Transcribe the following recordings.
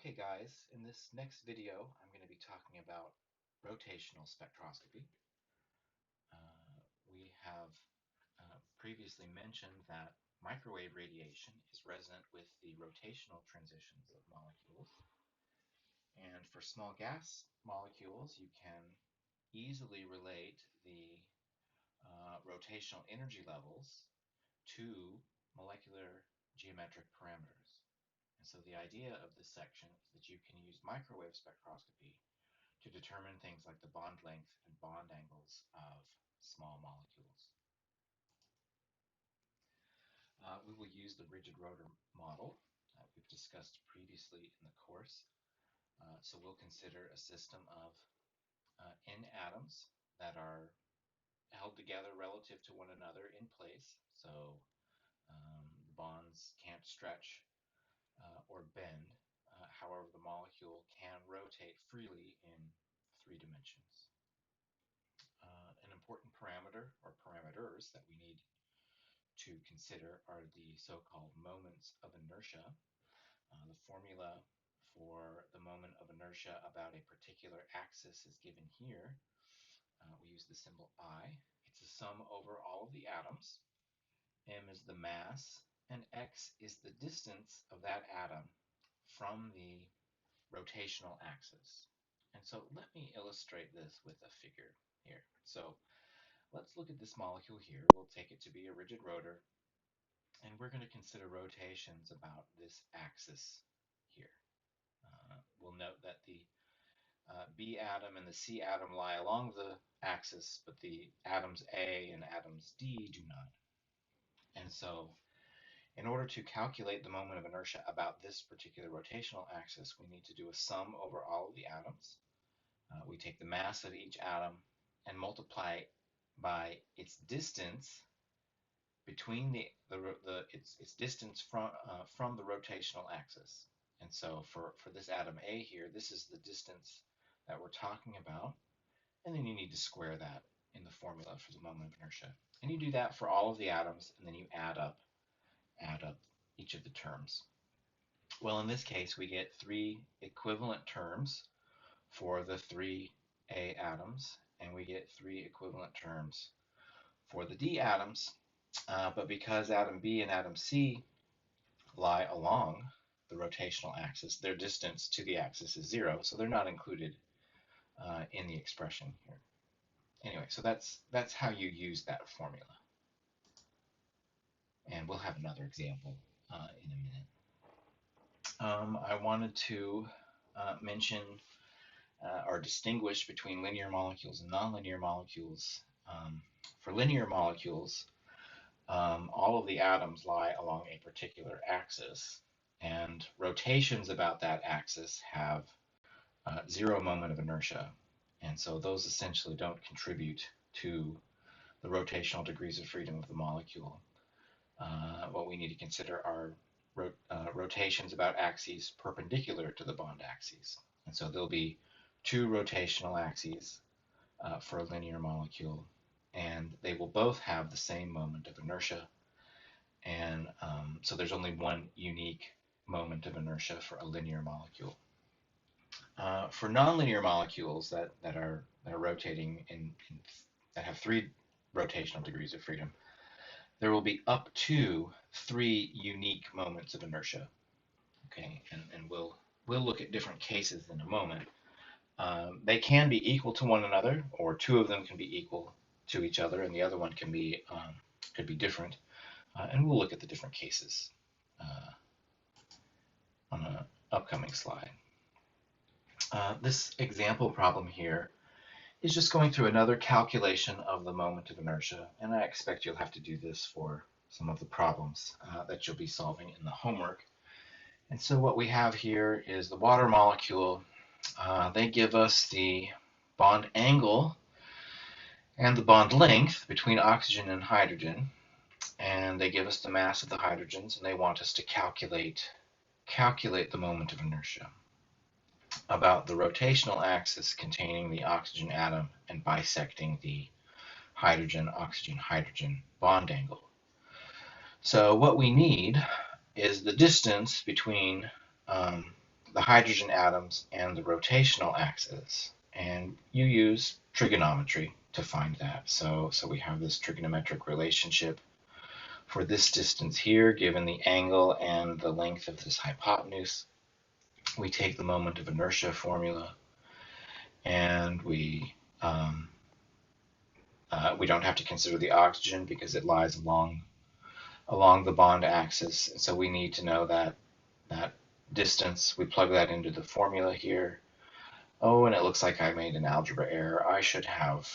Okay guys, in this next video I'm going to be talking about rotational spectroscopy. We have previously mentioned that microwave radiation is resonant with the rotational transitions of molecules. And for small gas molecules, you can easily relate the rotational energy levels to molecular geometric parameters. And so the idea of this section is that you can use microwave spectroscopy to determine things like the bond length and bond angles of small molecules. We will use the rigid rotor model that we've discussed previously in the course. So we'll consider a system of N atoms that are held together relative to one another in place. So the bonds can't stretch or bend. However, the molecule can rotate freely in 3 dimensions. An important parameter or parameters that we need to consider are the so-called moments of inertia. The formula for the moment of inertia about a particular axis is given here. We use the symbol I. It's a sum over all of the atoms. M is the mass, and x is the distance of that atom from the rotational axis. And so let me illustrate this with a figure here. So let's look at this molecule here. We'll take it to be a rigid rotor, and we're going to consider rotations about this axis here. We'll note that the B atom and the C atom lie along the axis, but the atoms A and atoms D do not. And so in order to calculate the moment of inertia about this particular rotational axis, we need to do a sum over all of the atoms. We take the mass of each atom and multiply by its distance between its distance from the rotational axis. And so for this atom A here, this is the distance that we're talking about. And then you need to square that in the formula for the moment of inertia. And you do that for all of the atoms, and then you add up each of the terms. Well, in this case, we get 3 equivalent terms for the 3 A atoms, and we get 3 equivalent terms for the D atoms. But because atom B and atom C lie along the rotational axis, their distance to the axis is 0, so they're not included in the expression here. Anyway, so that's how you use that formula. And we'll have another example in a minute. I wanted to mention or distinguish between linear molecules and nonlinear molecules. For linear molecules, all of the atoms lie along a particular axis, and rotations about that axis have 0 moment of inertia. And so those essentially don't contribute to the rotational degrees of freedom of the molecule. What we need to consider are rotations about axes perpendicular to the bond axes. And so there'll be 2 rotational axes for a linear molecule, and they will both have the same moment of inertia. And so there's only one unique moment of inertia for a linear molecule. For nonlinear molecules that are rotating that have 3 rotational degrees of freedom, there will be up to 3 unique moments of inertia. Okay, and we'll look at different cases in a moment. They can be equal to one another, or 2 of them can be equal to each other, and the other one can be could be different. And we'll look at the different cases on an upcoming slide. This example problem here is just going through another calculation of the moment of inertia, and I expect you'll have to do this for some of the problems that you'll be solving in the homework. And so what we have here is the water molecule. They give us the bond angle and the bond length between oxygen and hydrogen, and they give us the mass of the hydrogens, and they want us to calculate the moment of inertia about the rotational axis containing the oxygen atom and bisecting the hydrogen-oxygen-hydrogen bond angle. So what we need is the distance between the hydrogen atoms and the rotational axis, and you use trigonometry to find that. So we have this trigonometric relationship for this distance here, given the angle and the length of this hypotenuse. We take the moment of inertia formula, and we don't have to consider the oxygen because it lies along the bond axis. So we need to know that distance. We plug that into the formula here. Oh, and it looks like I made an algebra error. I should have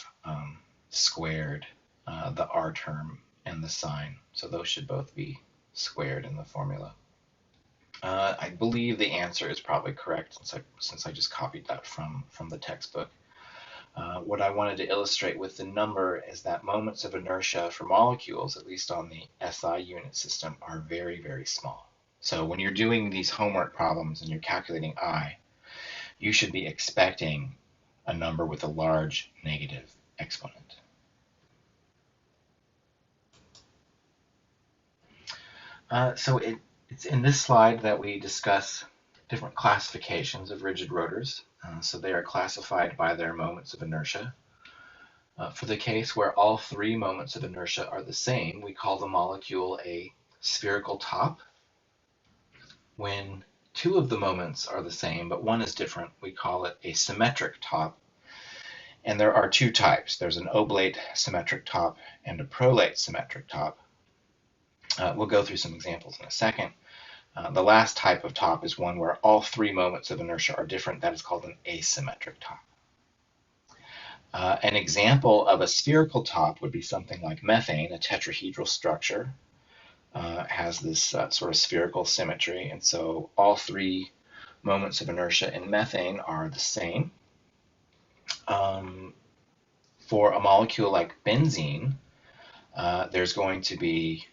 squared the r term and the sign. So those should both be squared in the formula. I believe the answer is probably correct since I just copied that from the textbook. What I wanted to illustrate with the number is that moments of inertia for molecules, at least on the SI unit system, are very, very small. So when you're doing these homework problems and you're calculating I, you should be expecting a number with a large negative exponent. So it's in this slide that we discuss different classifications of rigid rotors. So they are classified by their moments of inertia. For the case where all three moments of inertia are the same, we call the molecule a spherical top. When two of the moments are the same, but one is different, we call it a symmetric top. And there are two types. There's an oblate symmetric top and a prolate symmetric top. We'll go through some examples in a second. The last type of top is one where all three moments of inertia are different. That is called an asymmetric top. An example of a spherical top would be something like methane, a tetrahedral structure. Has this sort of spherical symmetry, and so all three moments of inertia in methane are the same. For a molecule like benzene, there's going to be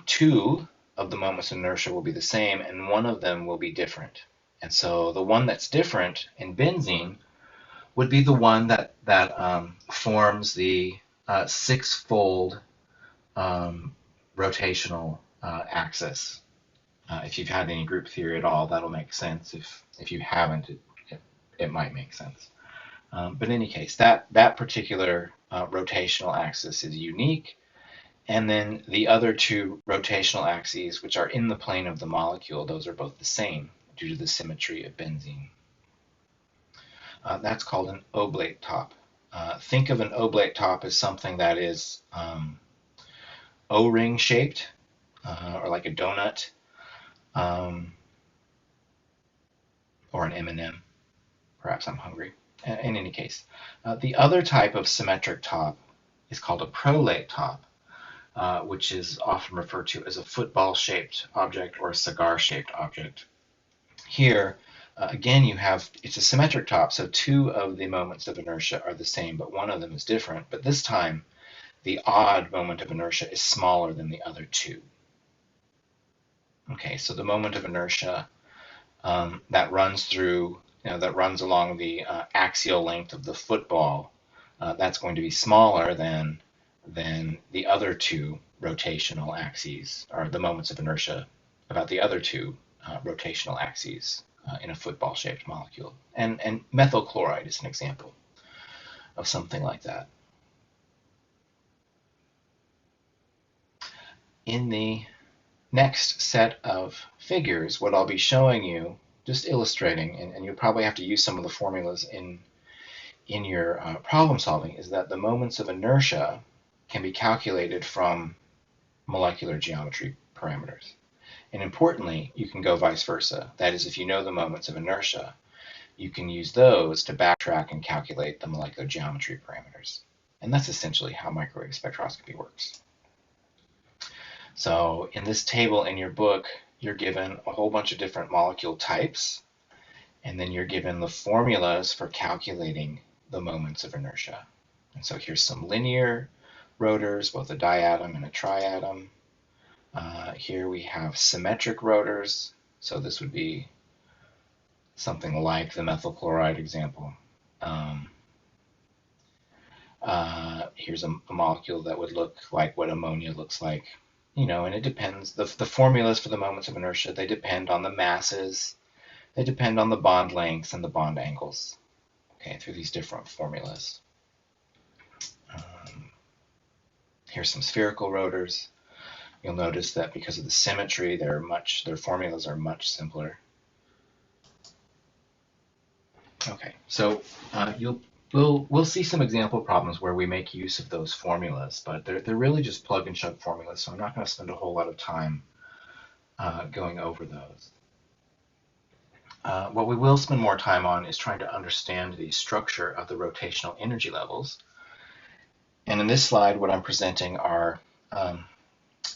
two of the moments of inertia will be the same, and one of them will be different. And so the one that's different in benzene would be the one that forms the six-fold rotational axis. If you've had any group theory at all, that'll make sense. If you haven't, it might make sense. But in any case, that particular rotational axis is unique. And then the other two rotational axes, which are in the plane of the molecule, those are both the same due to the symmetry of benzene. That's called an oblate top. Think of an oblate top as something that is O-ring shaped, or like a donut, or an M&M. Perhaps I'm hungry. In any case, the other type of symmetric top is called a prolate top, which is often referred to as a football-shaped object or a cigar-shaped object. Here, again, it's a symmetric top, so two of the moments of inertia are the same, but one of them is different. But this time, the odd moment of inertia is smaller than the other two. Okay, so the moment of inertia that runs along the axial length of the football, that's going to be smaller than the other two rotational axes, or the moments of inertia about the other two rotational axes in a football-shaped molecule. And methyl chloride is an example of something like that. In the next set of figures, what I'll be showing you, just illustrating, and you'll probably have to use some of the formulas in your problem solving, is that the moments of inertia can be calculated from molecular geometry parameters. And importantly, you can go vice versa. That is, if you know the moments of inertia, you can use those to backtrack and calculate the molecular geometry parameters. And that's essentially how microwave spectroscopy works. So in this table in your book, you're given a whole bunch of different molecule types, and then you're given the formulas for calculating the moments of inertia. And so here's some linear rotors, both a diatom and a triatom. Here we have symmetric rotors, so this would be something like the methyl chloride example. Here's a molecule that would look like what ammonia looks like. And it depends. The formulas for the moments of inertia, they depend on the masses They depend on the bond lengths and the bond angles, okay, through these different formulas. Here's some spherical rotors. You'll notice that because of the symmetry, their formulas are much simpler. Okay, so we'll see some example problems where we make use of those formulas, but they're really just plug and chug formulas, so I'm not going to spend a whole lot of time going over those. What we will spend more time on is trying to understand the structure of the rotational energy levels. And in this slide, what I'm presenting are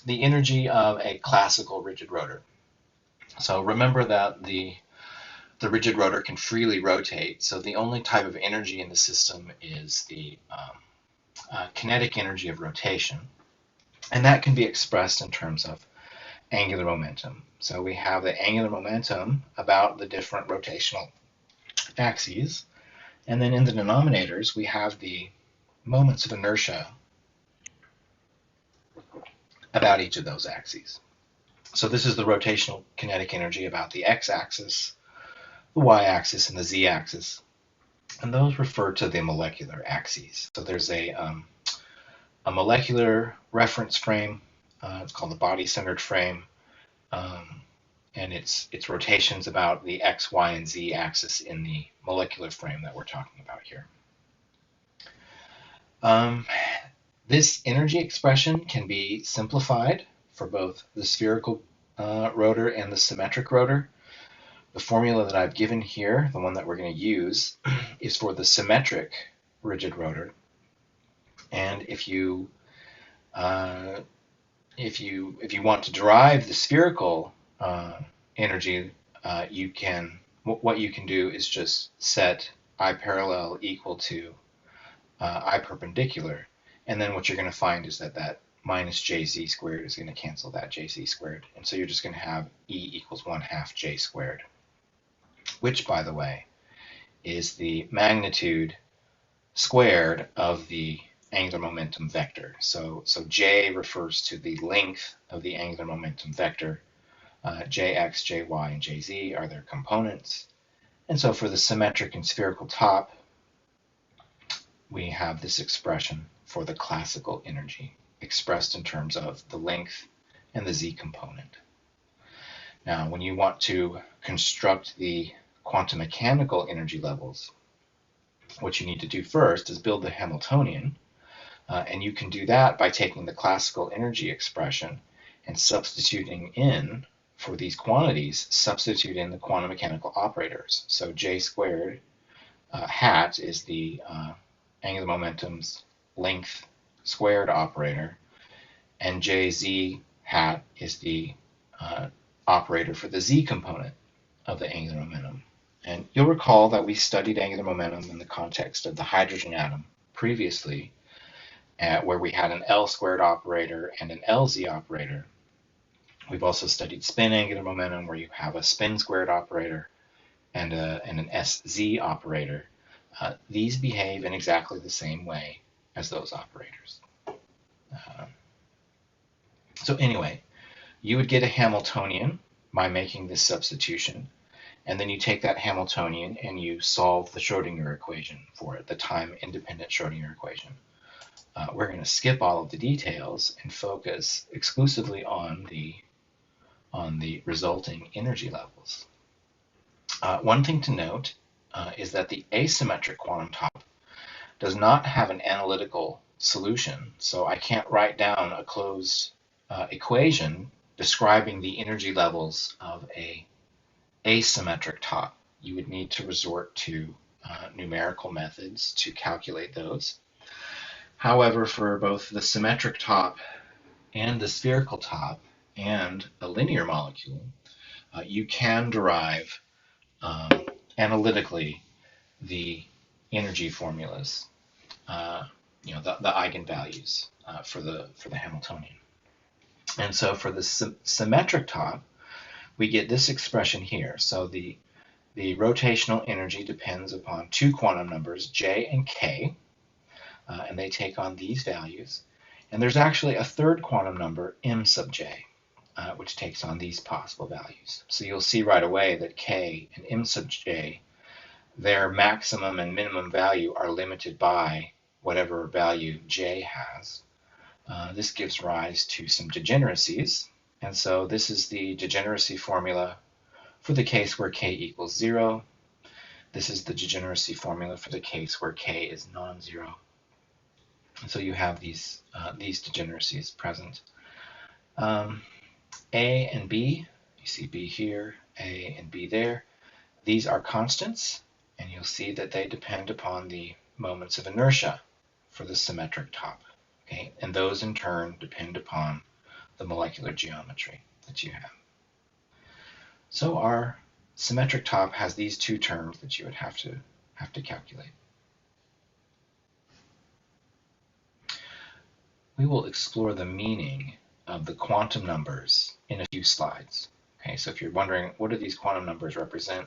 the energy of a classical rigid rotor. So remember that the rigid rotor can freely rotate, so the only type of energy in the system is the kinetic energy of rotation, and that can be expressed in terms of angular momentum. So we have the angular momentum about the different rotational axes, and then in the denominators we have the moments of inertia about each of those axes. So this is the rotational kinetic energy about the x-axis, the y-axis, and the z-axis, and those refer to the molecular axes. So there's a molecular reference frame. It's called the body-centered frame, and its rotations about the x, y, and z axis in the molecular frame that we're talking about here. This energy expression can be simplified for both the spherical rotor and the symmetric rotor. The formula that I've given here, the one that we're going to use, is for the symmetric rigid rotor. And if you want to derive the spherical energy, what you can do is just set I parallel equal to I perpendicular, and then what you're going to find is that minus jz squared is going to cancel that jz squared, and so you're just going to have E equals 1/2 j squared, which, by the way, is the magnitude squared of the angular momentum vector. So J refers to the length of the angular momentum vector. Jx, Jy, and Jz are their components. And so for the symmetric and spherical top, we have this expression for the classical energy, expressed in terms of the length and the z component. Now, when you want to construct the quantum mechanical energy levels, what you need to do first is build the Hamiltonian, and you can do that by taking the classical energy expression and substituting in, for these quantities, substitute in the quantum mechanical operators. So J squared hat is the angular momentum's length squared operator, and Jz hat is the operator for the z component of the angular momentum. And you'll recall that we studied angular momentum in the context of the hydrogen atom previously, where we had an L squared operator and an LZ operator. We've also studied spin angular momentum, where you have a spin squared operator and an SZ operator. These behave in exactly the same way as those operators. So anyway, you would get a Hamiltonian by making this substitution, and then you take that Hamiltonian and you solve the Schrodinger equation for it, the time-independent Schrodinger equation. We're going to skip all of the details and focus exclusively on the resulting energy levels. One thing to note is that the asymmetric quantum top does not have an analytical solution, so I can't write down a closed equation describing the energy levels of a asymmetric top. You would need to resort to numerical methods to calculate those. However, for both the symmetric top and the spherical top and a linear molecule, you can derive analytically the energy formulas, the eigenvalues for the Hamiltonian. And so for the symmetric top, we get this expression here. So the rotational energy depends upon two quantum numbers, J and K, and they take on these values. And there's actually a third quantum number, M sub J. which takes on these possible values. So you'll see right away that k and m sub j, their maximum and minimum value are limited by whatever value j has. This gives rise to some degeneracies, and so this is the degeneracy formula for the case where k equals 0. This is the degeneracy formula for the case where k is non-zero. And so you have these degeneracies present. A and B, you see B here, A and B there. These are constants, and you'll see that they depend upon the moments of inertia for the symmetric top. Okay? And those in turn depend upon the molecular geometry that you have. So our symmetric top has these two terms that you would have to calculate. We will explore the meaning of the quantum numbers in a few slides. Okay, so if you're wondering what do these quantum numbers represent,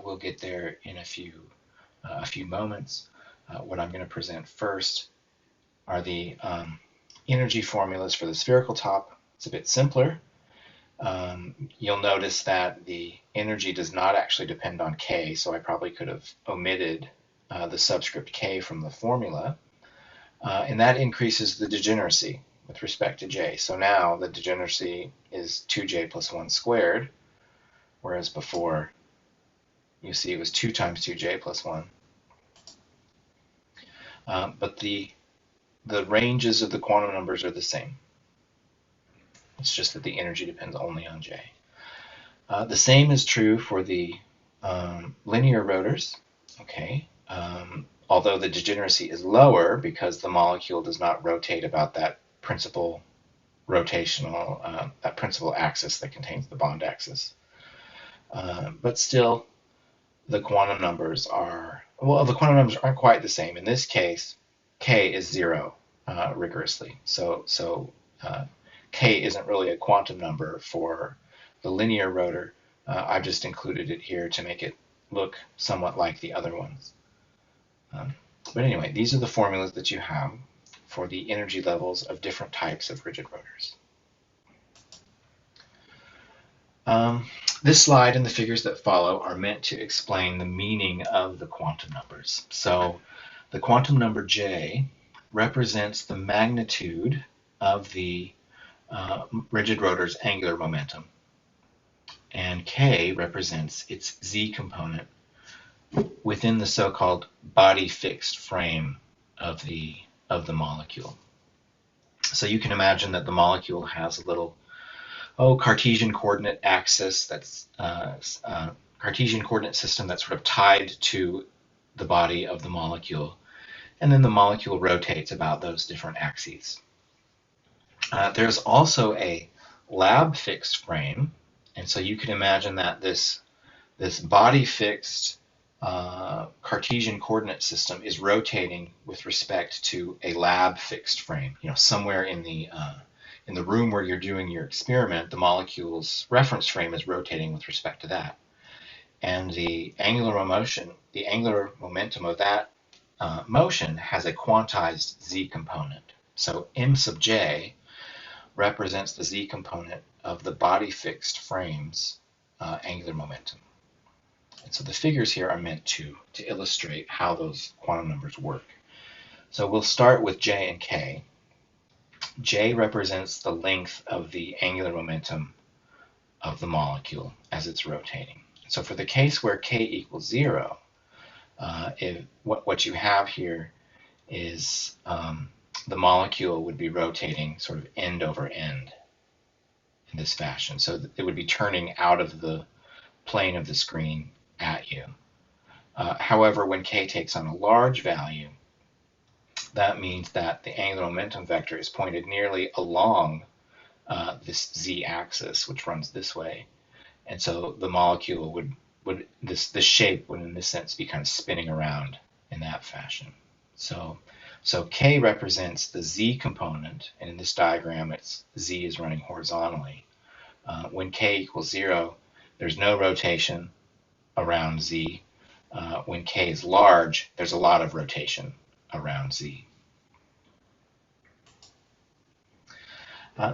we'll get there in a few moments. What I'm going to present first are the energy formulas for the spherical top. It's a bit simpler. You'll notice that the energy does not actually depend on k, so I probably could have omitted the subscript k from the formula. And that increases the degeneracy with respect to j. So now the degeneracy is 2j plus 1 squared, whereas before you see it was 2 times 2j plus 1. But the ranges of the quantum numbers are the same. It's just that the energy depends only on j. The same is true for the linear rotors. Okay. Although the degeneracy is lower because the molecule does not rotate about that principal rotational, that principal axis that contains the bond axis. But still, the quantum numbers aren't quite the same. In this case, k is 0 rigorously. So k isn't really a quantum number for the linear rotor. I've just included it here to make it look somewhat like the other ones. But anyway, these are the formulas that you have for the energy levels of different types of rigid rotors. This slide and the figures that follow are meant to explain the meaning of the quantum numbers. So the quantum number j represents the magnitude of the rigid rotor's angular momentum, and k represents its z component within the so-called body fixed frame of the molecule. So you can imagine that the molecule has a little Cartesian coordinate axis that's Cartesian coordinate system that's sort of tied to the body of the molecule, and then the molecule rotates about those different axes. There's also a lab fixed frame, and so you can imagine that this body fixed Cartesian coordinate system is rotating with respect to a lab fixed frame. Somewhere in the room where you're doing your experiment, the molecule's reference frame is rotating with respect to that. And the angular momentum of that motion has a quantized z component. So m sub j represents the z component of the body fixed frame's angular momentum. And so the figures here are meant to illustrate how those quantum numbers work. So we'll start with j and k. J represents the length of the angular momentum of the molecule as it's rotating. So for the case where k equals 0, what you have here is the molecule would be rotating sort of end over end in this fashion. So it would be turning out of the plane of the screen at you. However, when k takes on a large value, that means that the angular momentum vector is pointed nearly along this z-axis, which runs this way. And so the molecule this shape would, in this sense, be kind of spinning around in that fashion. So k represents the z component, and in this diagram, z is running horizontally. When k equals 0, there's no rotation around z. When k is large, there's a lot of rotation around z.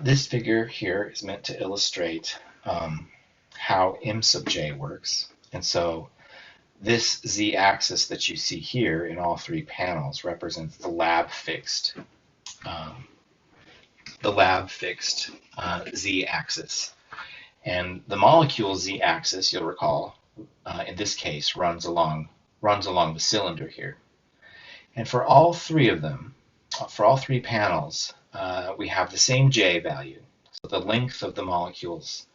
This figure here is meant to illustrate how m sub j works. And so this z-axis that you see here in all three panels represents the um, lab-fixed z-axis. And the molecule z-axis, you'll recall, in this case, runs along the cylinder here. And for all three of them, for all three panels, we have the same j value. So the length of the molecule's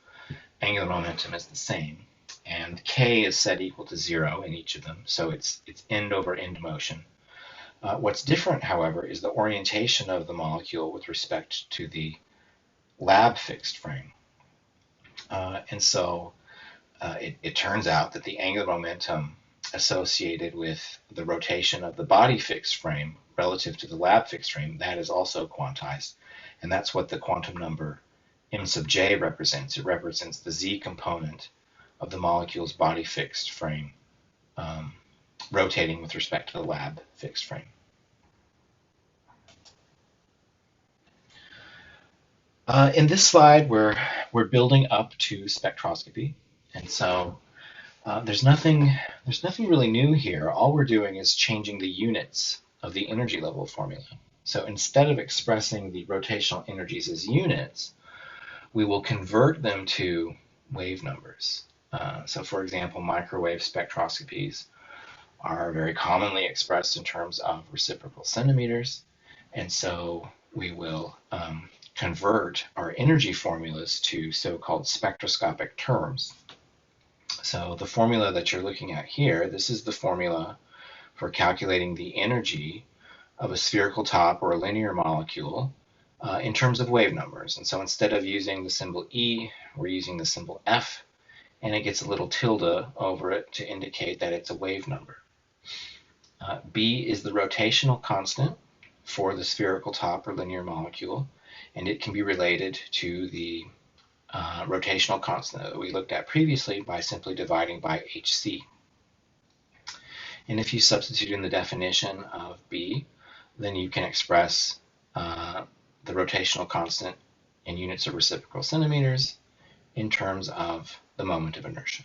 angular momentum is the same. And k is set equal to 0 in each of them, so it's end over end motion. What's different, however, is the orientation of the molecule with respect to the lab fixed frame. And so it turns out that the angular momentum associated with the rotation of the body fixed frame relative to the lab fixed frame, that is also quantized. And that's what the quantum number m sub j represents. It represents the z component of the molecule's body fixed frame rotating with respect to the lab fixed frame. In this slide, we're building up to spectroscopy, and so there's nothing really new here. All we're doing is changing the units of the energy level formula. So instead of expressing the rotational energies as units, we will convert them to wave numbers. So for example, microwave spectroscopies are very commonly expressed in terms of reciprocal centimeters, and so we will convert our energy formulas to so-called spectroscopic terms. So the formula that you're looking at here, this is the formula for calculating the energy of a spherical top or a linear molecule in terms of wave numbers. And so instead of using the symbol E, we're using the symbol F, and it gets a little tilde over it to indicate that it's a wave number. B is the rotational constant for the spherical top or linear molecule, and it can be related to the rotational constant that we looked at previously by simply dividing by hc. And if you substitute in the definition of B, then you can express the rotational constant in units of reciprocal centimeters in terms of the moment of inertia.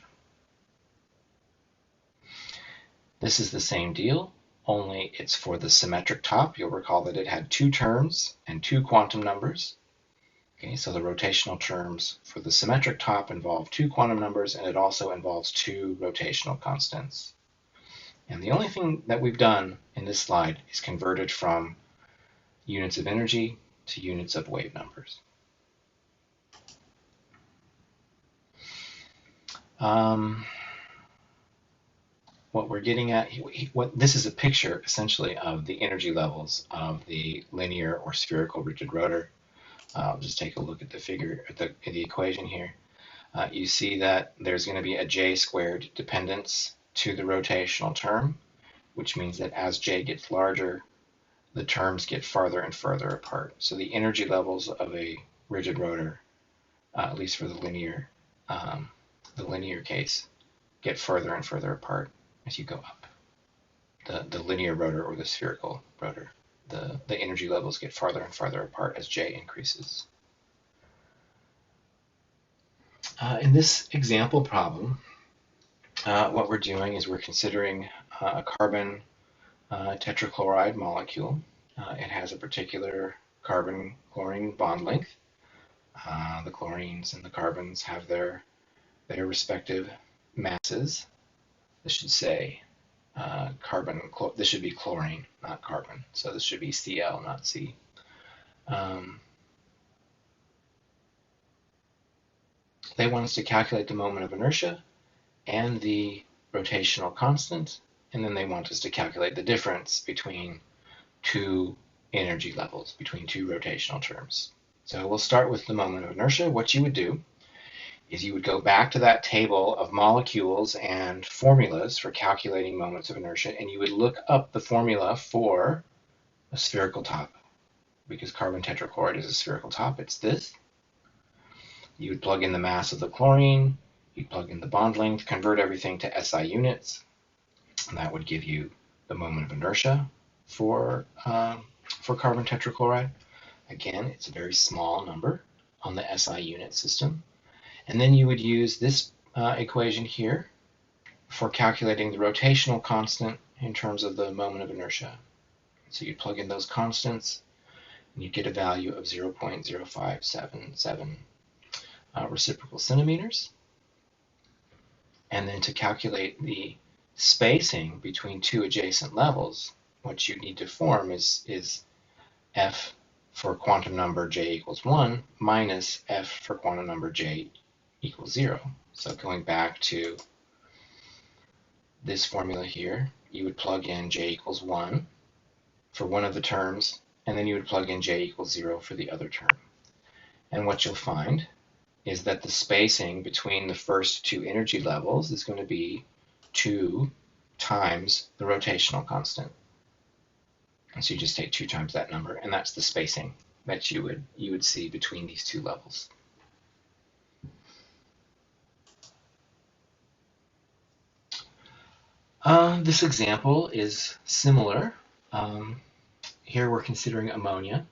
This is the same deal, only it's for the symmetric top. You'll recall that it had two terms and two quantum numbers. Okay, so the rotational terms for the symmetric top involve two quantum numbers, and it also involves two rotational constants. And the only thing that we've done in this slide is converted from units of energy to units of wave numbers. What we're getting at, this is a picture essentially of the energy levels of the linear or spherical rigid rotor. I'll just take a look at the figure, at the equation here. You see that there's going to be a j squared dependence to the rotational term, which means that as j gets larger, the terms get farther and further apart. So the energy levels of a rigid rotor, at least for the linear case, get further and further apart as you go up. The linear rotor or the spherical rotor, the energy levels get farther and farther apart as j increases. In this example problem, what we're doing is we're considering a carbon tetrachloride molecule. It has a particular carbon-chlorine bond length. The chlorines and the carbons have their respective masses. This should say this should be chlorine, not carbon. So this should be Cl, not C. They want us to calculate the moment of inertia and the rotational constant, and then they want us to calculate the difference between two energy levels, between two rotational terms. So we'll start with the moment of inertia. What you would do is you would go back to that table of molecules and formulas for calculating moments of inertia, and you would look up the formula for a spherical top. Because carbon tetrachloride is a spherical top, it's this. You would plug in the mass of the chlorine, you'd plug in the bond length, convert everything to SI units, and that would give you the moment of inertia for carbon tetrachloride. Again, it's a very small number on the SI unit system. And then you would use this equation here for calculating the rotational constant in terms of the moment of inertia. So you plug in those constants, and you get a value of 0.0577 reciprocal centimeters. And then to calculate the spacing between two adjacent levels, what you need to form is F for quantum number j equals 1 minus F for quantum number j equals 0. So going back to this formula here, you would plug in j equals 1 for one of the terms, and then you would plug in j equals 0 for the other term. And what you'll find is that the spacing between the first two energy levels is going to be 2 times the rotational constant. And so you just take 2 times that number, and that's the spacing that you would see between these two levels. This example is similar. Here we're considering ammonia,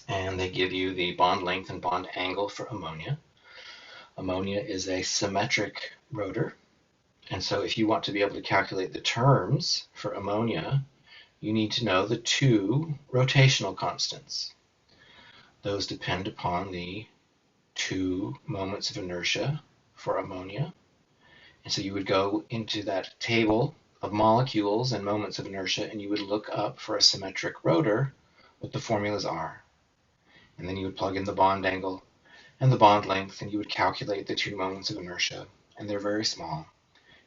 and they give you the bond length and bond angle for ammonia. Ammonia is a symmetric rotor, and so if you want to be able to calculate the terms for ammonia, you need to know the 2 rotational constants. Those depend upon the 2 moments of inertia for ammonia. And so you would go into that table of molecules and moments of inertia, and you would look up for a symmetric rotor what the formulas are. And then you would plug in the bond angle and the bond length, and you would calculate the 2 moments of inertia, and they're very small.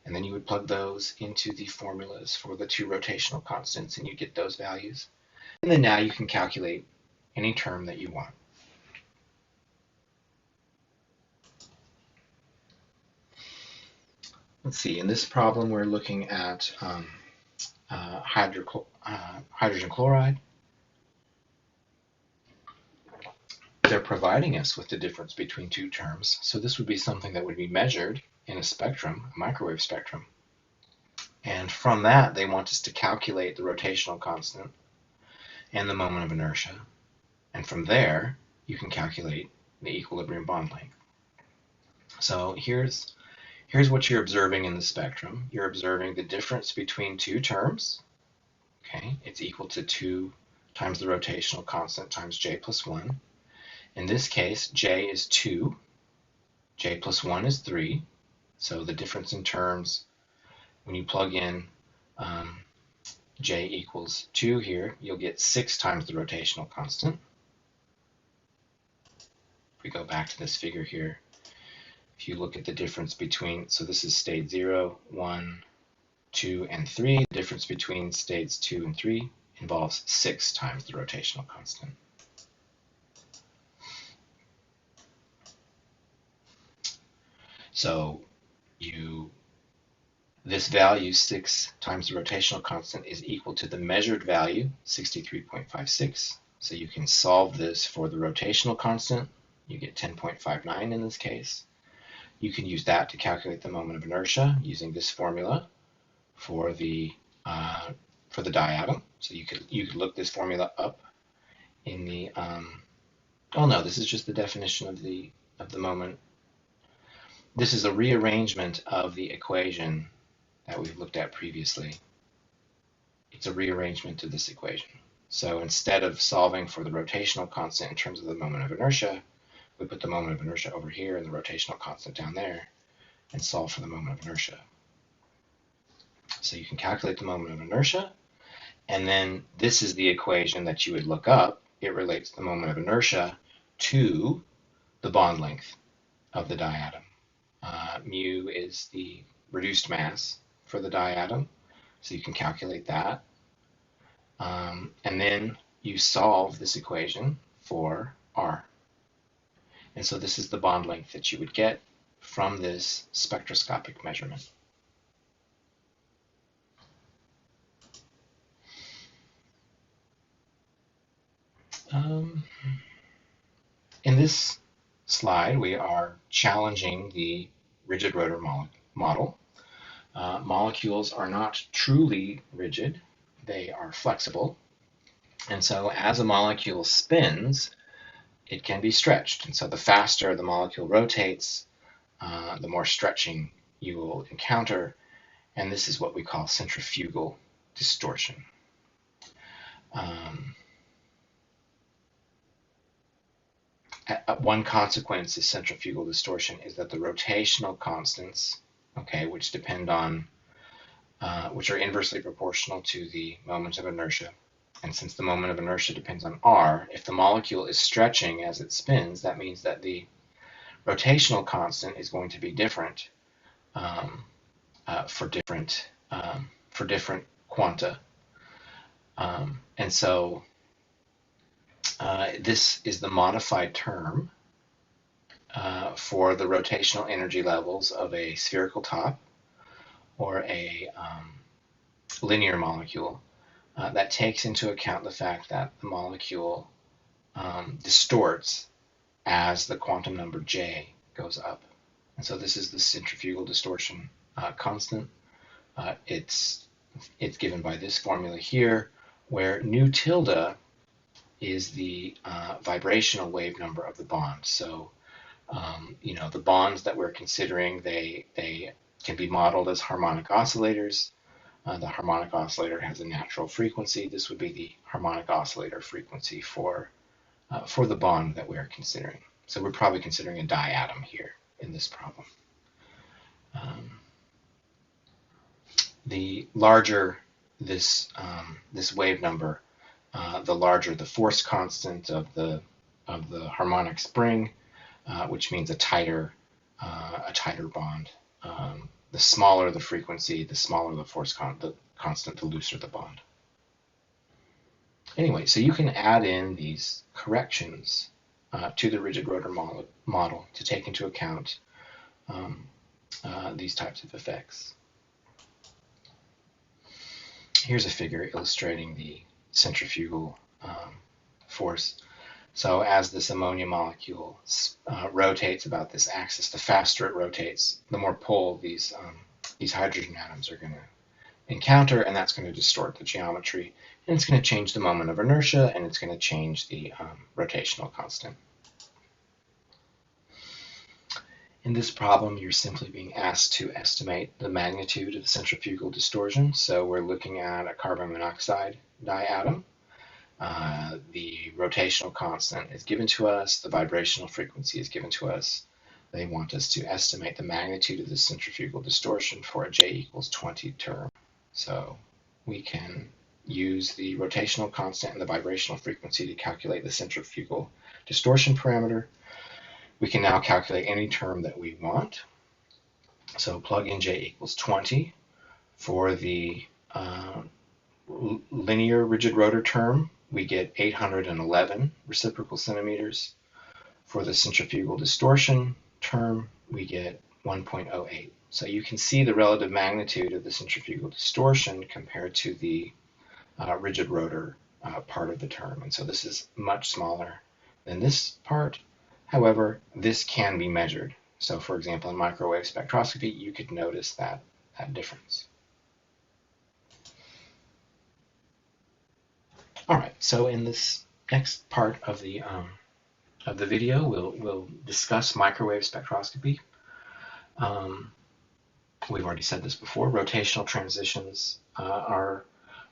And then you would plug those into the formulas for the 2 rotational constants, and you get those values. And then now you can calculate any term that you want. Let's see, in this problem we're looking at hydrogen chloride. They're providing us with the difference between 2 terms, so this would be something that would be measured in a spectrum, a microwave spectrum. And from that, they want us to calculate the rotational constant and the moment of inertia. And from there, you can calculate the equilibrium bond length. So here's what you're observing in the spectrum. You're observing the difference between 2 terms. Okay, it's equal to 2 times the rotational constant times j plus 1. In this case, j is 2, j plus 1 is 3. So the difference in terms, when you plug in j equals 2 here, you'll get 6 times the rotational constant. If we go back to this figure here, if you look at the difference between, so this is state 0, 1, 2, and 3. The difference between states 2 and 3 involves 6 times the rotational constant. So this value, 6 times the rotational constant, is equal to the measured value, 63.56. So you can solve this for the rotational constant. You get 10.59 in this case. You can use that to calculate the moment of inertia using this formula for the diatom. So you could look this formula up in the oh no, this is just the definition of the moment. This is a rearrangement of the equation that we've looked at previously. It's a rearrangement of this equation. So instead of solving for the rotational constant in terms of the moment of inertia, we put the moment of inertia over here and the rotational constant down there and solve for the moment of inertia. So you can calculate the moment of inertia, and then this is the equation that you would look up. It relates the moment of inertia to the bond length of the diatom. Mu is the reduced mass for the diatom, so you can calculate that. And then you solve this equation for R. And so this is the bond length that you would get from this spectroscopic measurement. In this slide, we are challenging the rigid rotor model. Molecules are not truly rigid. They are flexible. And so as a molecule spins, it can be stretched. And so the faster the molecule rotates, the more stretching you will encounter. And this is what we call centrifugal distortion. One consequence of centrifugal distortion is that the rotational constants, okay, which depend on, which are inversely proportional to the moment of inertia. And since the moment of inertia depends on r, if the molecule is stretching as it spins, that means that the rotational constant is going to be different for different quanta. And so this is the modified term for the rotational energy levels of a spherical top or a linear molecule that takes into account the fact that the molecule distorts as the quantum number j goes up. And so this is the centrifugal distortion constant. It's given by this formula here, where nu tilde is the vibrational wave number of the bond. So, the bonds that we're considering, they can be modeled as harmonic oscillators. The harmonic oscillator has a natural frequency. This would be the harmonic oscillator frequency for the bond that we're considering. So we're probably considering a diatom here in this problem. The larger this wave number, the larger the force constant of the harmonic spring, which means a tighter bond. The smaller the frequency, the smaller the force constant, the looser the bond. Anyway, so you can add in these corrections to the rigid rotor model to take into account these types of effects. Here's a figure illustrating the centrifugal force. So as this ammonia molecule rotates about this axis, the faster it rotates, the more pull these hydrogen atoms are going to encounter, and that's going to distort the geometry, and it's going to change the moment of inertia, and it's going to change the rotational constant. In this problem, you're simply being asked to estimate the magnitude of centrifugal distortion. So we're looking at a carbon monoxide diatom. The rotational constant is given to us. The vibrational frequency is given to us. They want us to estimate the magnitude of the centrifugal distortion for a j = 20 term. So we can use the rotational constant and the vibrational frequency to calculate the centrifugal distortion parameter. We can now calculate any term that we want. So plug in j = 20 for the linear rigid rotor term. We get 811 reciprocal centimeters. For the centrifugal distortion term, we get 1.08. So you can see the relative magnitude of the centrifugal distortion compared to the rigid rotor part of the term. And so this is much smaller than this part. However, this can be measured. So for example, in microwave spectroscopy, you could notice that difference. All right, so in this next part of the video, we'll discuss microwave spectroscopy. We've already said this before. Rotational transitions are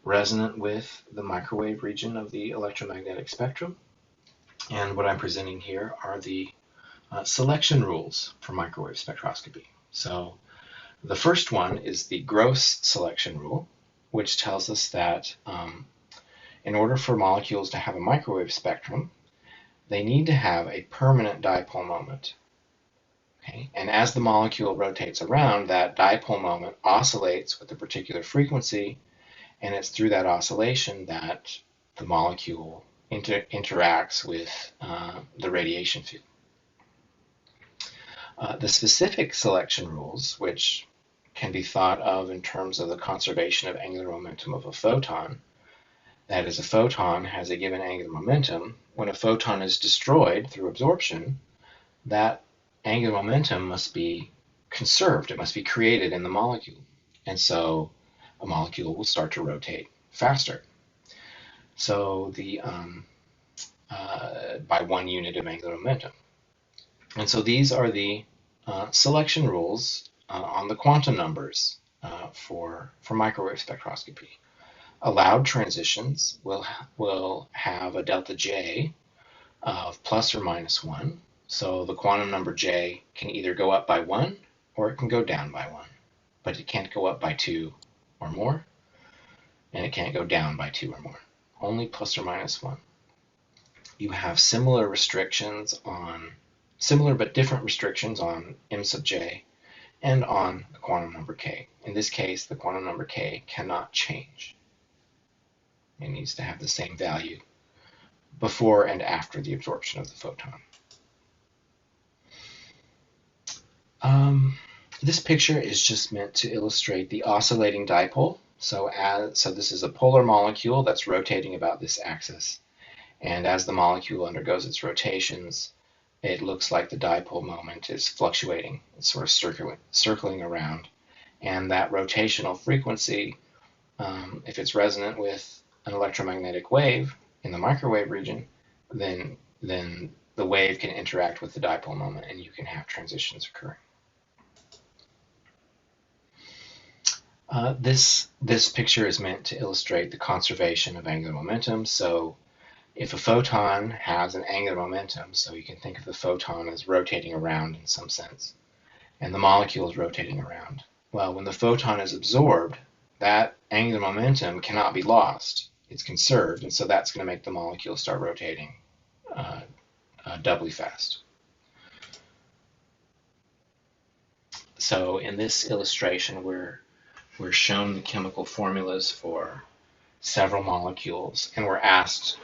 resonant with the microwave region of the electromagnetic spectrum. And what I'm presenting here are the selection rules for microwave spectroscopy. So the first one is the gross selection rule, which tells us that in order for molecules to have a microwave spectrum, they need to have a permanent dipole moment. Okay? And as the molecule rotates around, that dipole moment oscillates with a particular frequency, and it's through that oscillation that the molecule interacts with the radiation field. The specific selection rules, which can be thought of in terms of the conservation of angular momentum of a photon, that is, a photon has a given angular momentum. When a photon is destroyed through absorption, that angular momentum must be conserved. It must be created in the molecule. And so a molecule will start to rotate faster. So by 1 unit of angular momentum. And so these are the selection rules on the quantum numbers for microwave spectroscopy. Allowed transitions will have a delta J of plus or minus 1. So the quantum number J can either go up by 1 or it can go down by 1. But it can't go up by 2 or more, and it can't go down by 2 or more. Only plus or minus 1. You have similar but different restrictions on m sub j and on the quantum number k. In this case, the quantum number k cannot change. It needs to have the same value before and after the absorption of the photon. This picture is just meant to illustrate the oscillating dipole. So this is a polar molecule that's rotating about this axis. And as the molecule undergoes its rotations, it looks like the dipole moment is fluctuating. It's sort of circling around. And that rotational frequency, if it's resonant with an electromagnetic wave in the microwave region, then the wave can interact with the dipole moment and you can have transitions occurring. This picture is meant to illustrate the conservation of angular momentum. So if a photon has an angular momentum, so you can think of the photon as rotating around in some sense, and the molecule is rotating around. Well, when the photon is absorbed, that angular momentum cannot be lost. It's conserved, and so that's going to make the molecule start rotating doubly fast. So in this illustration, we're shown the chemical formulas for several molecules, and we're asked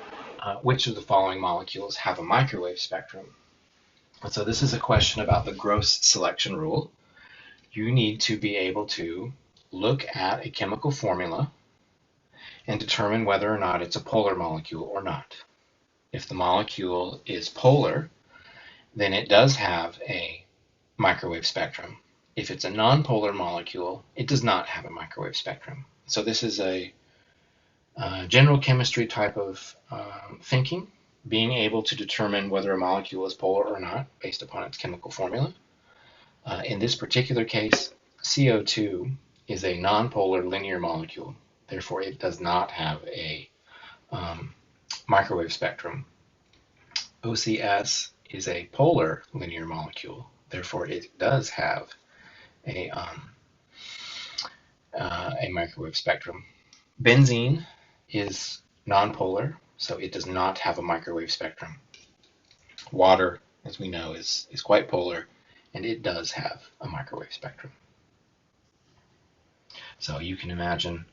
which of the following molecules have a microwave spectrum. And so this is a question about the gross selection rule. You need to be able to look at a chemical formula and determine whether or not it's a polar molecule or not. If the molecule is polar, then it does have a microwave spectrum. If it's a nonpolar molecule, it does not have a microwave spectrum. So this is a general chemistry type of thinking, being able to determine whether a molecule is polar or not based upon its chemical formula. In this particular case, CO2 is a nonpolar linear molecule. Therefore, it does not have a microwave spectrum. OCS is a polar linear molecule. Therefore, it does have a microwave spectrum. Benzene is nonpolar, so it does not have a microwave spectrum. Water, as we know, is quite polar, and it does have a microwave spectrum. So you can imagine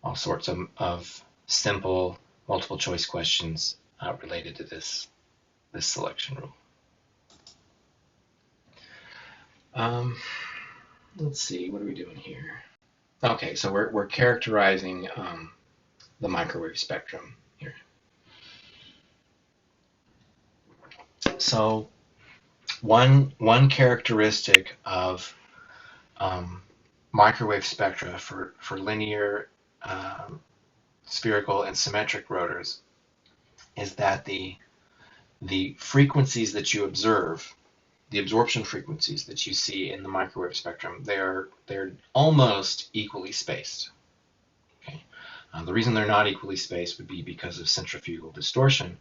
all sorts of simple multiple choice questions related to this selection rule. Let's see, what are we doing here? Okay, so we're characterizing the microwave spectrum here. So one characteristic of microwave spectra for linear, spherical, and symmetric rotors is that the frequencies that you observe, the absorption frequencies that you see in the microwave spectrum, they're almost equally spaced. Okay? The reason they're not equally spaced would be because of centrifugal distortion,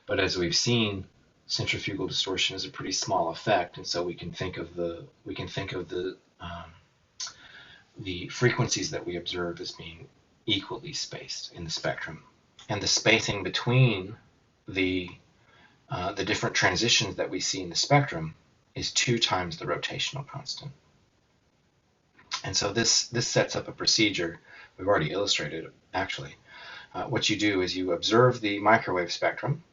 but as we've seen, centrifugal distortion is a pretty small effect, and so we can think of the frequencies that we observe as being equally spaced in the spectrum, and the spacing between the different transitions that we see in the spectrum is 2 times the rotational constant. And so this sets up a procedure. We've already illustrated it, actually. What you do is you observe the microwave spectrum,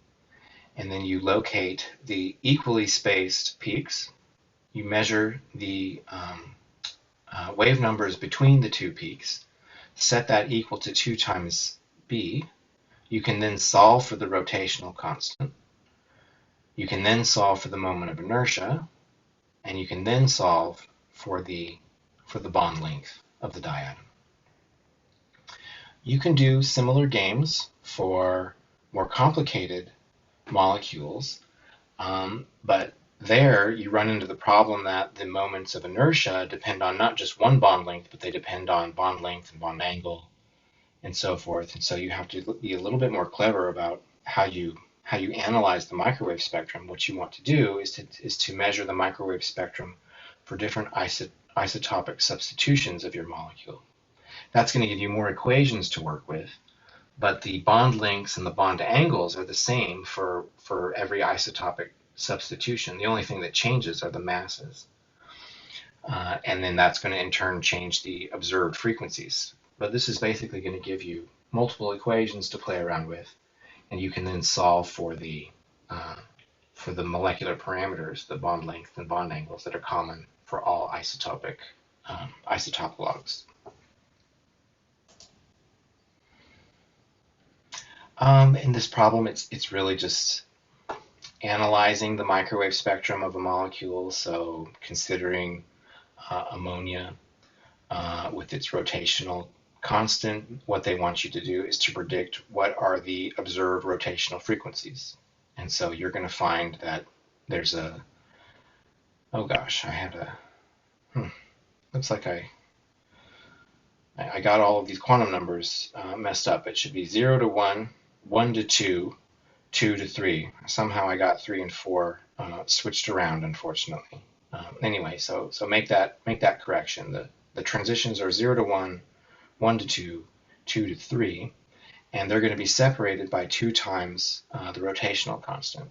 and then you locate the equally spaced peaks. You measure the wave numbers between the 2 peaks, set that equal to 2 times b. You can then solve for the rotational constant. You can then solve for the moment of inertia, and you can then solve for the bond length of the diatom. You can do similar games for more complicated molecules, but there you run into the problem that the moments of inertia depend on not just one bond length, but they depend on bond length and bond angle and so forth. And so you have to be a little bit more clever about how you analyze the microwave spectrum. What you want to do is to measure the microwave spectrum for different isotopic substitutions of your molecule. That's going to give you more equations to work with, but the bond lengths and the bond angles are the same for every isotopic substitution. The only thing that changes are the masses. And then that's going to in turn change the observed frequencies. But this is basically going to give you multiple equations to play around with, and you can then solve for the molecular parameters, the bond length and bond angles that are common for all isotopic logs. In this problem, it's really just analyzing the microwave spectrum of a molecule, so considering ammonia with its rotational constant. What they want you to do is to predict what are the observed rotational frequencies. And so you're going to find that there's a, oh gosh, I had a, looks like I got all of these quantum numbers messed up. It should be 0 to 1, 1 to 2, 2 to 3. Somehow I got 3 and 4 switched around, unfortunately. Anyway, so make that correction. The transitions are 0 to 1, 1 to 2, 2 to 3, and they're going to be separated by 2 times the rotational constant.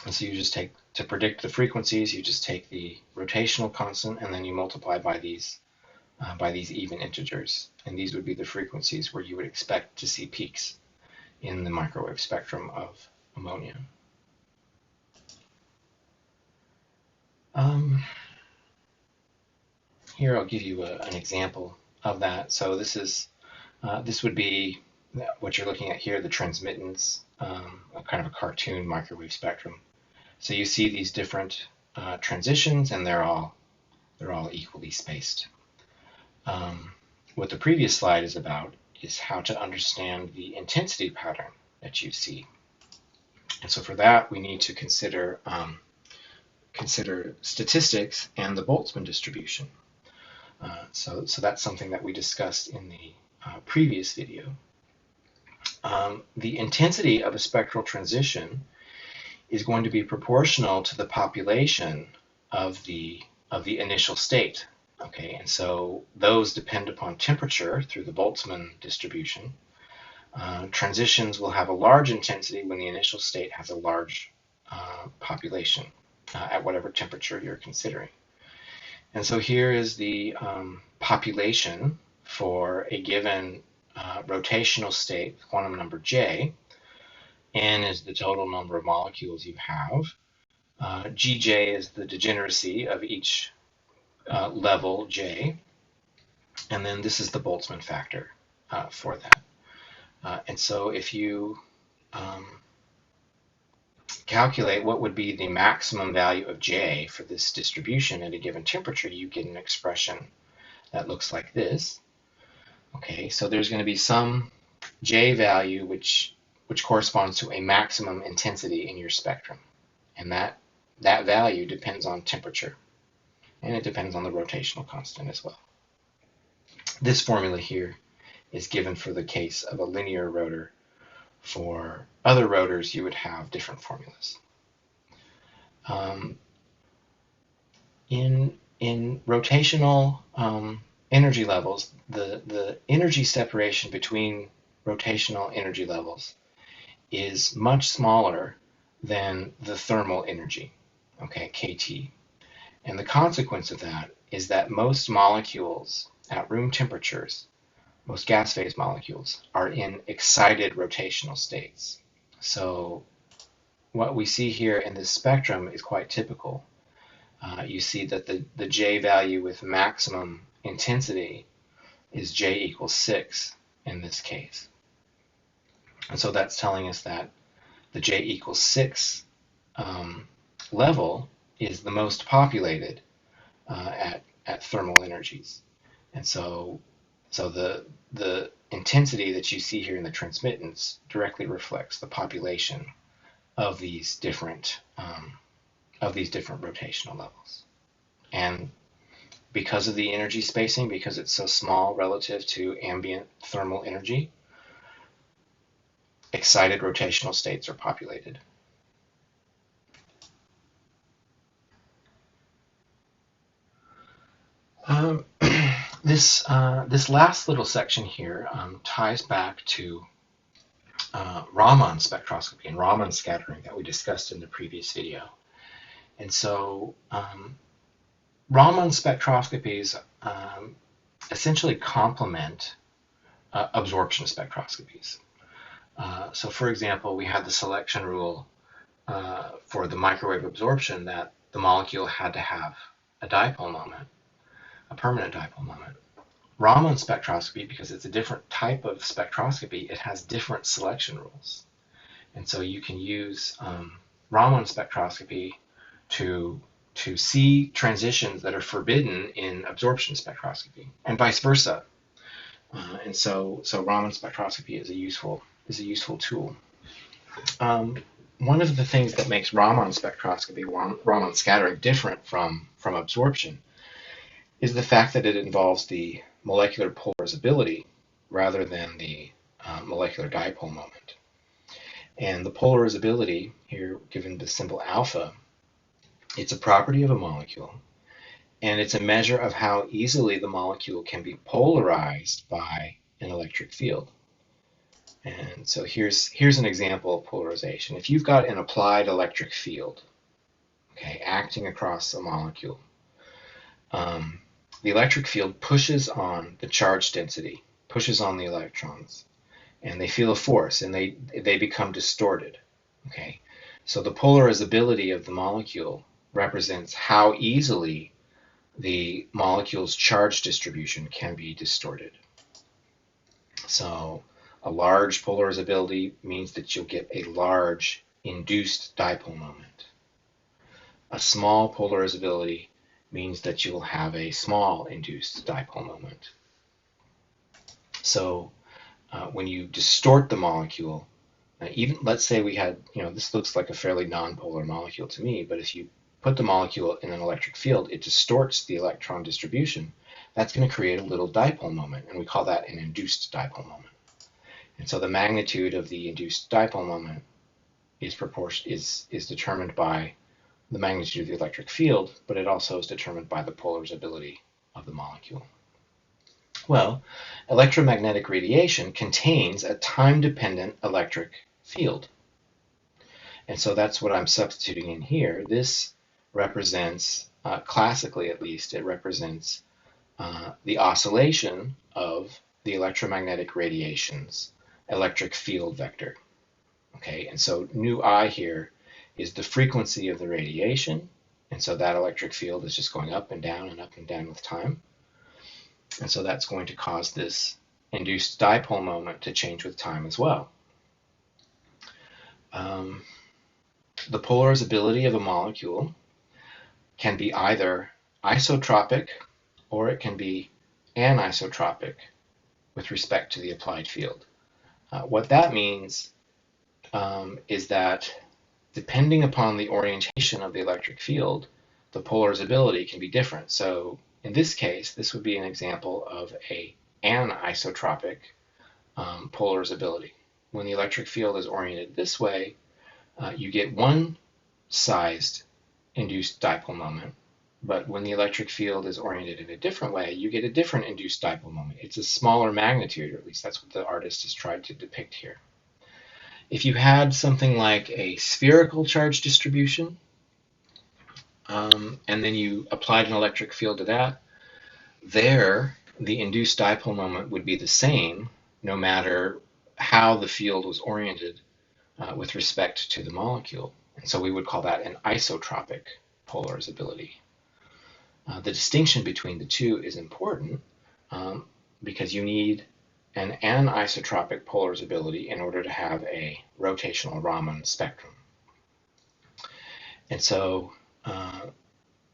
And so you just take, to predict the frequencies, you just take the rotational constant and then you multiply by these even integers. And these would be the frequencies where you would expect to see peaks in the microwave spectrum of ammonia. Here I'll give you an example of that. So this would be what you're looking at here, the transmittance, kind of a cartoon microwave spectrum. So you see these different transitions, and they're all equally spaced. What the previous slide is about is how to understand the intensity pattern that you see. And so for that, we need to consider statistics and the Boltzmann distribution. So that's something that we discussed in the previous video. The intensity of a spectral transition is going to be proportional to the population of the initial state. Okay, and so those depend upon temperature through the Boltzmann distribution. Transitions will have a large intensity when the initial state has a large population at whatever temperature you're considering. And so here is the population for a given rotational state, quantum number J. N is the total number of molecules you have. Gj is the degeneracy of each level J. And then this is the Boltzmann factor for that. And so if you calculate what would be the maximum value of J for this distribution at a given temperature, you get an expression that looks like this. Okay, so there's going to be some J value which corresponds to a maximum intensity in your spectrum. And that value depends on temperature. And it depends on the rotational constant as well. This formula here is given for the case of a linear rotor. For other rotors, you would have different formulas. In rotational energy levels, the energy separation between rotational energy levels is much smaller than the thermal energy, okay, kT. And the consequence of that is that most molecules at room temperatures, most gas phase molecules, are in excited rotational states. So what we see here in this spectrum is quite typical. You see that the J value with maximum intensity is J equals 6 in this case. And so that's telling us that the J equals 6 level is the most populated at thermal energies. And so So the intensity that you see here in the transmittance directly reflects the population of these different rotational levels. And because of the energy spacing, because it's so small relative to ambient thermal energy, excited rotational states are populated. This last little section here ties back to Raman spectroscopy and Raman scattering that we discussed in the previous video. And so Raman spectroscopies essentially complement absorption spectroscopies. So for example, we had the selection rule for the microwave absorption that the molecule had to have a dipole moment, a permanent dipole moment. Raman spectroscopy, because it's a different type of spectroscopy, it has different selection rules. And so you can use Raman spectroscopy to see transitions that are forbidden in absorption spectroscopy, and vice versa. And so Raman spectroscopy is a useful tool. One of the things that makes Raman spectroscopy, Raman scattering, different from absorption is the fact that it involves the molecular polarizability rather than the molecular dipole moment. And the polarizability, here given the symbol alpha, it's a property of a molecule, and it's a measure of how easily the molecule can be polarized by an electric field. And so here's an example of polarization. If you've got an applied electric field, okay, acting across a molecule, the electric field pushes on the charge density, pushes on the electrons, and they feel a force, and they become distorted. Okay, so the polarizability of the molecule represents how easily the molecule's charge distribution can be distorted. So a large polarizability means that you'll get a large induced dipole moment. A small polarizability means that you'll have a small induced dipole moment. So when you distort the molecule, even let's say we had, this looks like a fairly nonpolar molecule to me, but if you put the molecule in an electric field, it distorts the electron distribution. That's going to create a little dipole moment, and we call that an induced dipole moment. And so the magnitude of the induced dipole moment is determined by the magnitude of the electric field, but it also is determined by the polarizability of the molecule. Well, electromagnetic radiation contains a time-dependent electric field. And so that's what I'm substituting in here. This represents, classically at least, it represents the oscillation of the electromagnetic radiation's electric field vector. Okay, and so nu I here is the frequency of the radiation, and so that electric field is just going up and down with time. And so that's going to cause this induced dipole moment to change with time as well. The polarizability of a molecule can be either isotropic or it can be anisotropic with respect to the applied field. What that means is that depending upon the orientation of the electric field, the polarizability can be different. So in this case, this would be an example of an anisotropic polarizability. When the electric field is oriented this way, you get one sized induced dipole moment, but when the electric field is oriented in a different way, you get a different induced dipole moment. It's a smaller magnitude, or at least that's what the artist has tried to depict here. If you had something like a spherical charge distribution, and then you applied an electric field to that, there the induced dipole moment would be the same no matter how the field was oriented with respect to the molecule. And so we would call that an isotropic polarizability. The distinction between the two is important because you need an anisotropic polarizability in order to have a rotational Raman spectrum. And so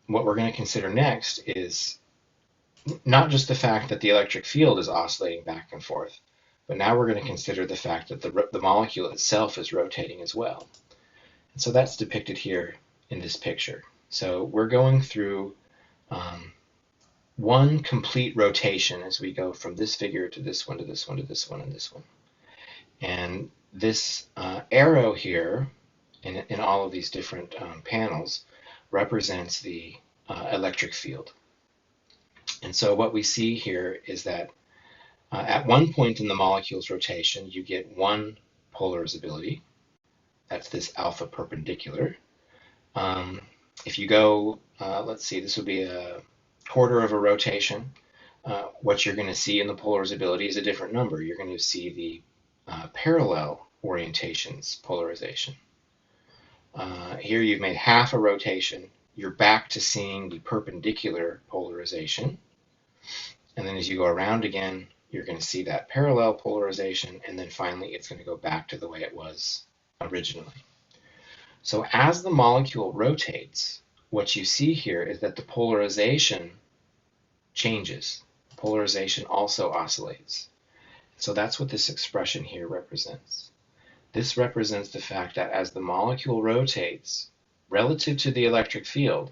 what we're going to consider next is not just the fact that the electric field is oscillating back and forth, but now we're going to consider the fact that the molecule itself is rotating as well. And so that's depicted here in this picture. So we're going through one complete rotation as we go from this figure to this one to this one to this one and this one. And this arrow here in all of these different panels represents the electric field. And so what we see here is that at one point in the molecule's rotation, you get one polarizability. That's this alpha perpendicular. If you go, let's see, this would be a quarter of a rotation. What you're going to see in the polarizability is a different number. You're going to see the parallel orientations polarization. Here you've made half a rotation. You're back to seeing the perpendicular polarization. And then as you go around again, you're going to see that parallel polarization. And then finally, it's going to go back to the way it was originally. So as the molecule rotates, what you see here is that the polarization changes. Polarization also oscillates. So that's what this expression here represents. This represents the fact that as the molecule rotates relative to the electric field,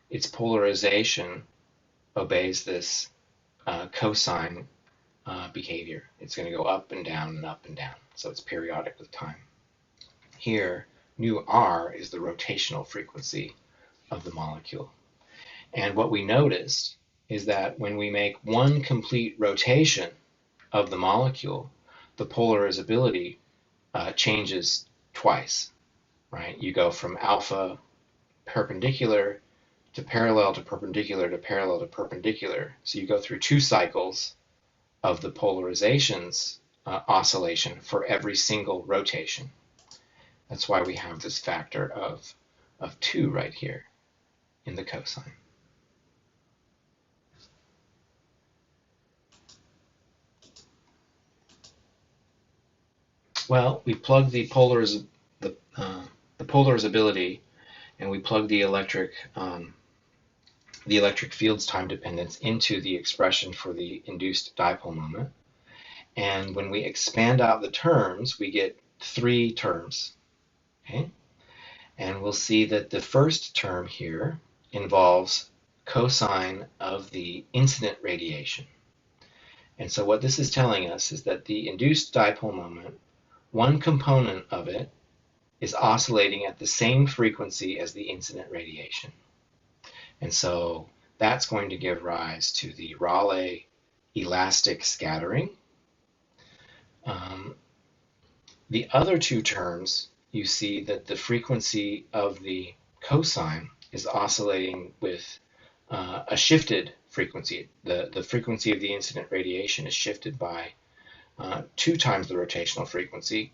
its polarization obeys this cosine behavior. It's going to go up and down and up and down. So it's periodic with time. Here, nu r is the rotational frequency of the molecule. And what we noticed is that when we make one complete rotation of the molecule, the polarizability changes twice, right? You go from alpha perpendicular to parallel to perpendicular to parallel to perpendicular. So you go through two cycles of the polarizations oscillation for every single rotation. That's why we have this factor of 2 right here in the cosine. Well, we plug the polarizability, and we plug the electric field's time dependence into the expression for the induced dipole moment. And when we expand out the terms, we get 3 terms. Okay? And we'll see that the first term here involves cosine of the incident radiation. And so what this is telling us is that the induced dipole moment, one component of it is oscillating at the same frequency as the incident radiation. And so that's going to give rise to the Rayleigh elastic scattering. The other 2 terms, you see that the frequency of the cosine is oscillating with a shifted frequency. The frequency of the incident radiation is shifted by 2 times the rotational frequency.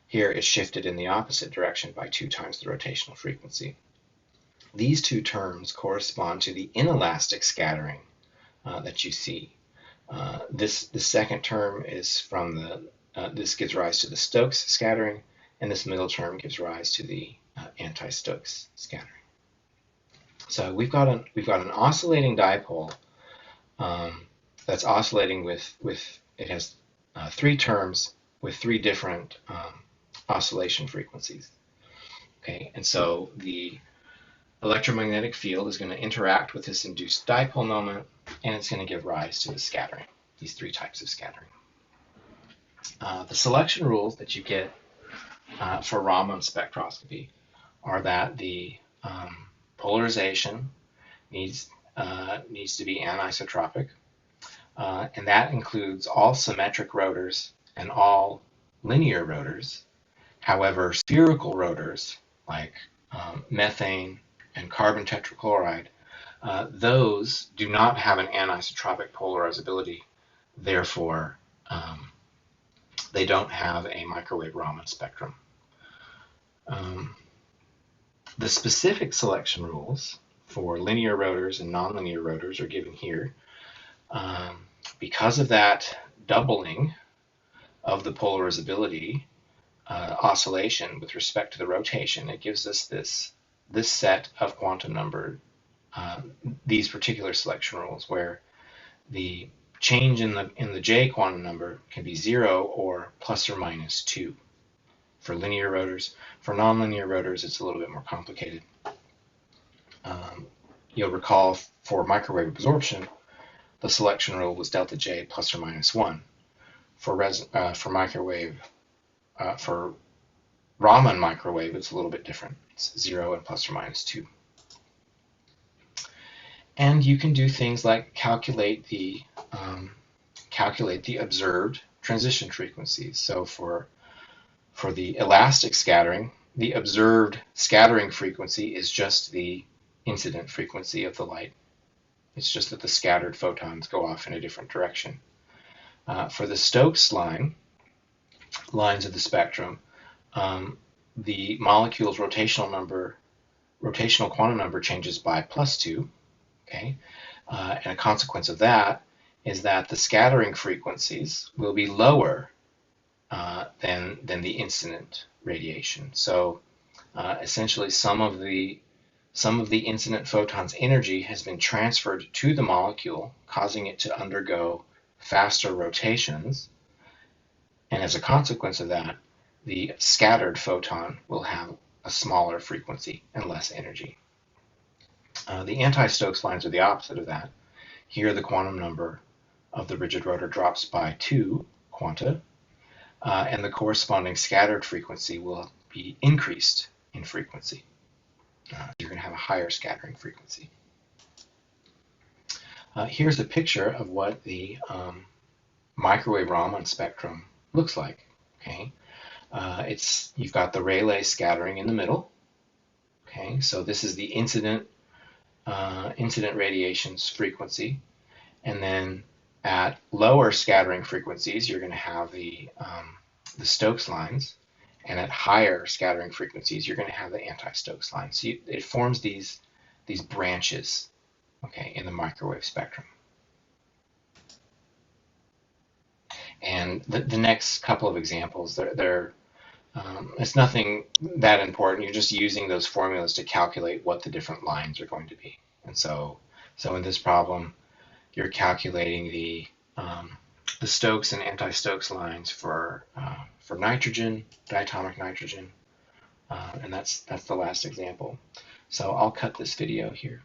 Here it's shifted in the opposite direction by 2 times the rotational frequency. These 2 terms correspond to the inelastic scattering that you see. The second term is from this gives rise to the Stokes scattering, and this middle term gives rise to the anti-Stokes scattering. So we've got an oscillating dipole that's oscillating with it has 3 terms with 3 different oscillation frequencies. Okay, and so the electromagnetic field is going to interact with this induced dipole moment, and it's going to give rise to the scattering, these 3 types of scattering. The selection rules that you get for Raman spectroscopy are that the polarization needs to be anisotropic, and that includes all symmetric rotors and all linear rotors. However, spherical rotors like methane and carbon tetrachloride, those do not have an anisotropic polarizability. Therefore, they don't have a microwave Raman spectrum. The specific selection rules for linear rotors and nonlinear rotors are given here. Because of that doubling of the polarizability oscillation with respect to the rotation, it gives us this set of quantum number, these particular selection rules, where the change in the J quantum number can be 0 or plus or minus 2 for linear rotors. For nonlinear rotors, it's a little bit more complicated. You'll recall for microwave absorption, the selection rule was delta J plus or minus 1. For microwave, for Raman microwave, it's a little bit different. It's 0 and plus or minus 2. And you can do things like calculate the observed transition frequencies. So for the elastic scattering, the observed scattering frequency is just the incident frequency of the light. It's just that the scattered photons go off in a different direction. For the Stokes lines of the spectrum, the molecule's rotational quantum number changes by +2. Okay, and a consequence of that is that the scattering frequencies will be lower than the incident radiation. So essentially, some of the incident photon's energy has been transferred to the molecule, causing it to undergo faster rotations, and as a consequence of that, the scattered photon will have a smaller frequency and less energy. The anti-Stokes lines are the opposite of that. Here, the quantum number of the rigid rotor drops by 2 quanta, and the corresponding scattered frequency will be increased in frequency. You're going to have a higher scattering frequency. Here's a picture of what the microwave Raman spectrum looks like. Okay, you've got the Rayleigh scattering in the middle. Okay, so this is the incident radiation's frequency, and then at lower scattering frequencies, you're going to have the Stokes lines, and at higher scattering frequencies, you're going to have the anti-Stokes lines. So it forms these branches, okay, in the microwave spectrum. And the next couple of examples, it's nothing that important. You're just using those formulas to calculate what the different lines are going to be. And so in this problem, you're calculating the Stokes and anti-Stokes lines for nitrogen, diatomic nitrogen, and that's the last example. So I'll cut this video here.